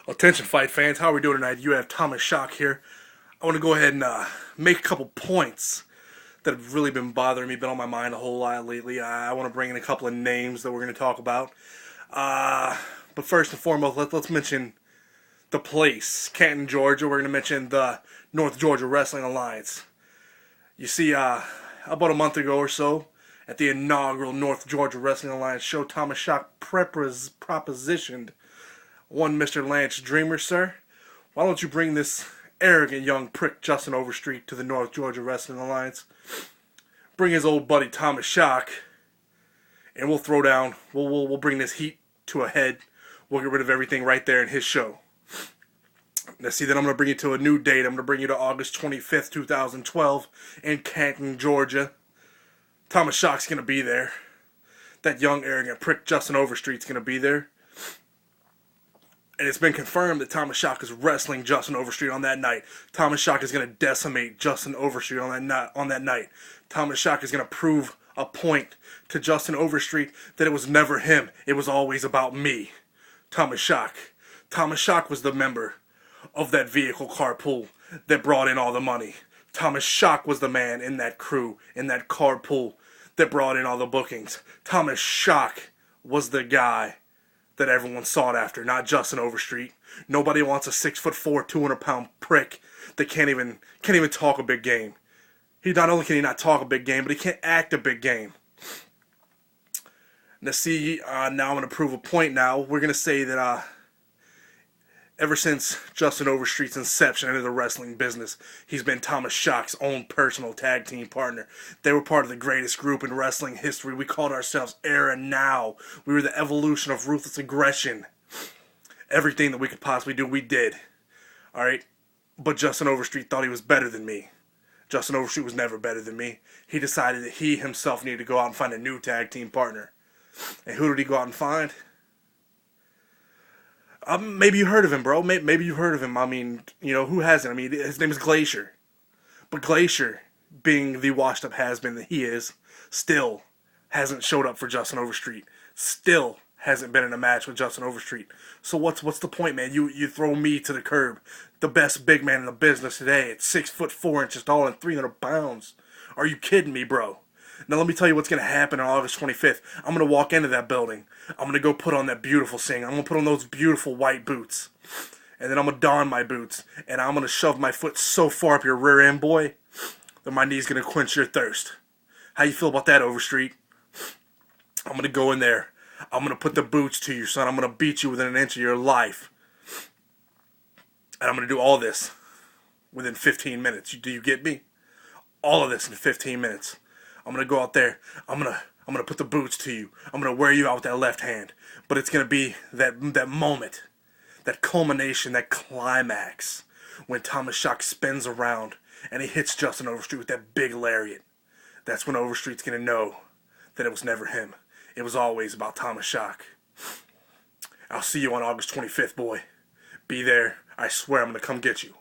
Attention fight fans, how are we doing tonight? You have Thomas Shock here. I want to go ahead and make a couple points that have really been bothering me, been on my mind a whole lot lately. I want to bring in a couple of names that we're going to talk about. But first and foremost, let's mention the place, Canton, Georgia. We're going to mention the North Georgia Wrestling Alliance. You see, about a month ago or so, at the inaugural North Georgia Wrestling Alliance show, Thomas Shock propositioned one Mr. Lance Dreamer, sir. Why don't you bring this arrogant young prick Justin Overstreet to the North Georgia Wrestling Alliance? Bring his old buddy Thomas Shock, and we'll throw down. We'll bring this heat to a head. We'll get rid of everything right there in his show. Now, see, then I'm going to bring you to a new date. I'm going to bring you to August 25th, 2012 in Canton, Georgia. Thomas Shock's going to be there. That young, arrogant prick Justin Overstreet's going to be there. And it's been confirmed that Thomas Shock is wrestling Justin Overstreet on that night. Thomas Shock is going to decimate Justin Overstreet on that night. Thomas Shock is going to prove a point to Justin Overstreet that it was never him. It was always about me. Thomas Shock. Thomas Shock was the member of that vehicle carpool that brought in all the money. Thomas Shock was the man in that crew, in that carpool that brought in all the bookings. Thomas Shock was the guy that everyone sought after, not Justin Overstreet. Nobody wants a 6'4", 200-pound prick that can't even talk a big game. He not only can he not talk a big game, but he can't act a big game. Now see, now I'm going to prove a point now. We're going to say that ever since Justin Overstreet's inception into the wrestling business, he's been Thomas Shock's own personal tag team partner. They were part of the greatest group in wrestling history. We called ourselves Era Now. We were the evolution of ruthless aggression. Everything that we could possibly do, we did. Alright? But Justin Overstreet thought he was better than me. Justin Overstreet was never better than me. He decided that he himself needed to go out and find a new tag team partner. And who did he go out and find? Maybe you heard of him, bro. Maybe you heard of him. I mean, who hasn't? I mean, his name is Glacier. But Glacier, being the washed-up has-been that he is, still hasn't showed up for Justin Overstreet. Still hasn't been in a match with Justin Overstreet. So what's the point, man? You throw me to the curb. The best big man in the business today at 6'4" tall and 300 pounds. Are you kidding me, bro? Now let me tell you what's going to happen on August 25th. I'm going to walk into that building. I'm going to go put on that beautiful thing. I'm going to put on those beautiful white boots. And then I'm going to don my boots. And I'm going to shove my foot so far up your rear end, boy, that my knee's going to quench your thirst. How you feel about that, Overstreet? I'm going to go in there. I'm going to put the boots to you, son. I'm going to beat you within an inch of your life. And I'm going to do all this within 15 minutes. Do you get me? All of this in 15 minutes. I'm going to go out there. I'm going to put the boots to you. I'm going to wear you out with that left hand. But it's going to be that moment, that culmination, that climax, when Thomas Shock spins around and he hits Justin Overstreet with that big lariat. That's when Overstreet's going to know that it was never him. It was always about Thomas Shock. I'll see you on August 25th, boy. Be there. I swear I'm going to come get you.